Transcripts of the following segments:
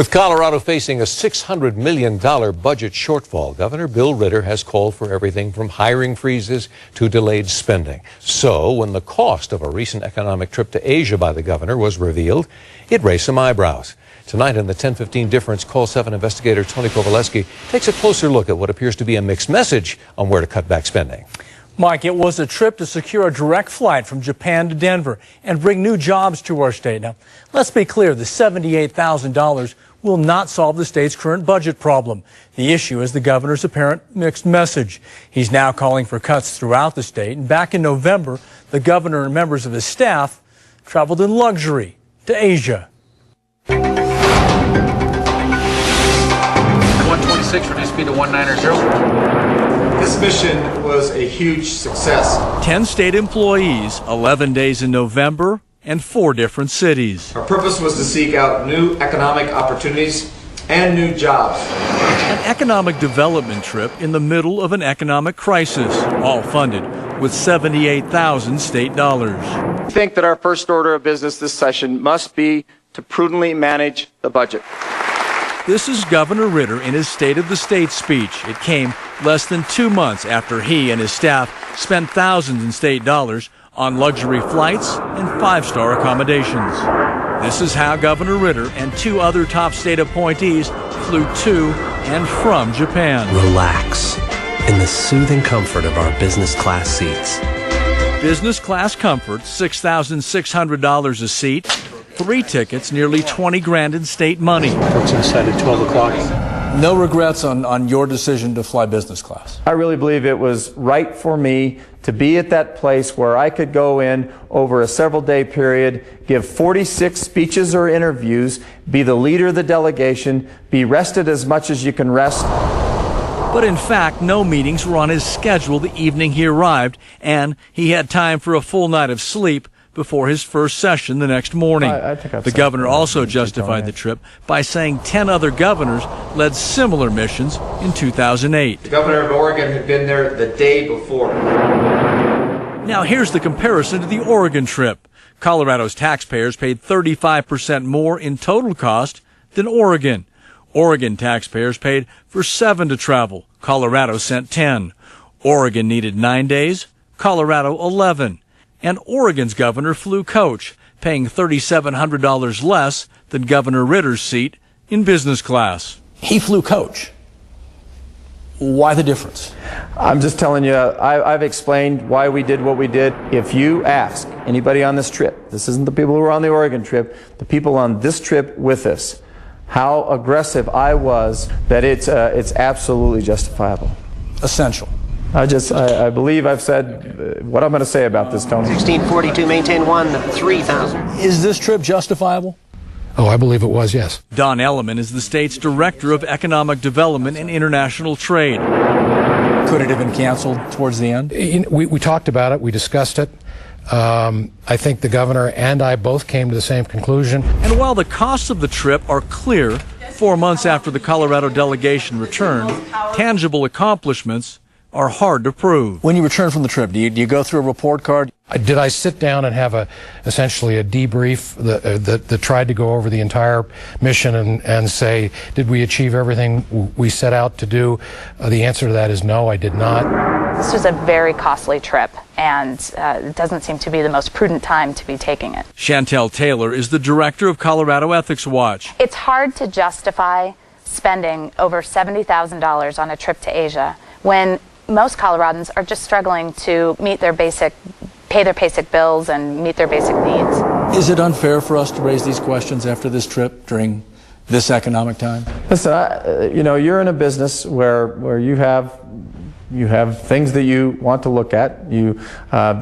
With Colorado facing a $600 million budget shortfall, Governor Bill Ritter has called for everything from hiring freezes to delayed spending. So when the cost of a recent economic trip to Asia by the governor was revealed, it raised some eyebrows. Tonight in the 10:15 Difference, Call 7 investigator TonyK takes a closer look at what appears to be a mixed message on where to cut back spending. Mike, it was a trip to secure a direct flight from Japan to Denver and bring new jobs to our state. Now, let's be clear, the $78,000 will not solve the state's current budget problem. The issue is the governor's apparent mixed message. He's now calling for cuts throughout the state. And back in November, the governor and members of his staff traveled in luxury to Asia. 126 reduced speed to 190. This mission was a huge success. 10 state employees, 11 days in November, and 4 different cities. Our purpose was to seek out new economic opportunities and new jobs. An economic development trip in the middle of an economic crisis, all funded with $78,000 state dollars. I think that our first order of business this session must be to prudently manage the budget. This is Governor Ritter in his State of the State speech. It came less than 2 months after he and his staff spent thousands in state dollars on luxury flights and 5-star accommodations. This is how Governor Ritter and 2 other top state appointees flew to and from Japan. Relax in the soothing comfort of our business class seats. Business class comfort, $6,600 a seat. 3 tickets, nearly 20 grand in state money. Folks inside at 12 o'clock. No regrets on your decision to fly business class? I really believe it was right for me to be at that place where I could go in over a several-day period, give 46 speeches or interviews, be the leader of the delegation, be rested as much as you can rest. But in fact, no meetings were on his schedule the evening he arrived, and he had time for a full night of sleep before his first session the next morning. The governor also justified the trip by saying 10 other governors led similar missions in 2008. The governor of Oregon had been there the day before. Now here's the comparison to the Oregon trip. Colorado's taxpayers paid 35% more in total cost than Oregon. Oregon taxpayers paid for 7 to travel. Colorado sent 10. Oregon needed 9 days, Colorado 11. And Oregon's governor flew coach, paying $3,700 less than Governor Ritter's seat in business class. He flew coach. Why the difference? I'm just telling you, I've explained why we did what we did. If you ask anybody on this trip, this isn't the people who were on the Oregon trip, the people on this trip with us, how aggressive I was, that it's absolutely justifiable. Essential. I believe I've said what I'm going to say about this, Tony. 1642, maintain 3,000. Is this trip justifiable? Oh, I believe it was, yes. Don Elliman is the state's Director of Economic Development and International Trade. Could it have been canceled towards the end? We talked about it. We discussed it. I think the governor and I both came to the same conclusion. And while the costs of the trip are clear, 4 months after the Colorado delegation returned, tangible accomplishments are hard to prove. When you return from the trip, do you go through a report card? Did I sit down and have essentially a debrief that tried to go over the entire mission and say, did we achieve everything we set out to do? The answer to that is no, I did not. This was a very costly trip, and it doesn't seem to be the most prudent time to be taking it. Chantel Taylor is the director of Colorado Ethics Watch. It's hard to justify spending over $70,000 on a trip to Asia when most Coloradans are just struggling to meet their pay their basic bills and meet their basic needs. Is it unfair for us to raise these questions after this trip during this economic time? Listen, you're in a business where you have things that you want to look at. You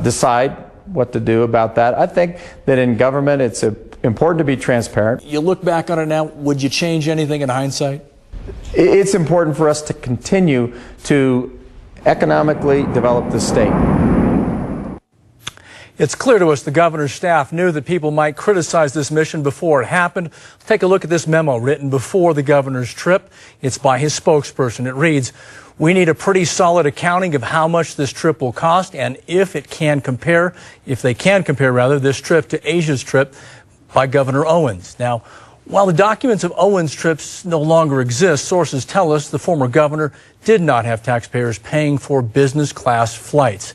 decide what to do about that. I think that in government it's important to be transparent. You look back on it now, would you change anything in hindsight? It's important for us to continue to economically develop the state. It's clear to us the governor's staff knew that people might criticize this mission before it happened. Take a look at this memo written before the governor's trip. It's by his spokesperson. It reads, "We need a pretty solid accounting of how much this trip will cost and if they can compare this trip to Asia's trip by Governor Owens." Now, While the documents of Owen's trips no longer exist, sources tell us the former governor did not have taxpayers paying for business class flights.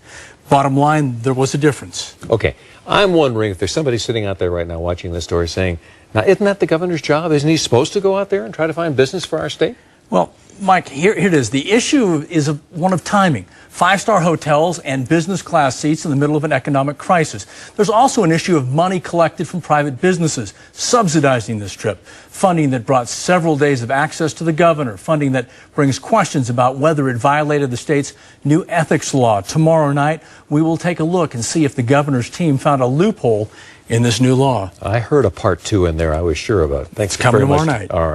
Bottom line, there was a difference. Okay, I'm wondering if there's somebody sitting out there right now watching this story saying, now isn't that the governor's job? Isn't he supposed to go out there and try to find business for our state? Well, Mike, here it is. The issue is one of timing. 5-star hotels and business class seats in the middle of an economic crisis. There's also an issue of money collected from private businesses subsidizing this trip. Funding that brought several days of access to the governor. Funding that brings questions about whether it violated the state's new ethics law. Tomorrow night, we will take a look and see if the governor's team found a loophole in this new law. I heard a part 2 in there I was sure about. Thanks It's coming very much. tomorrow night. All right.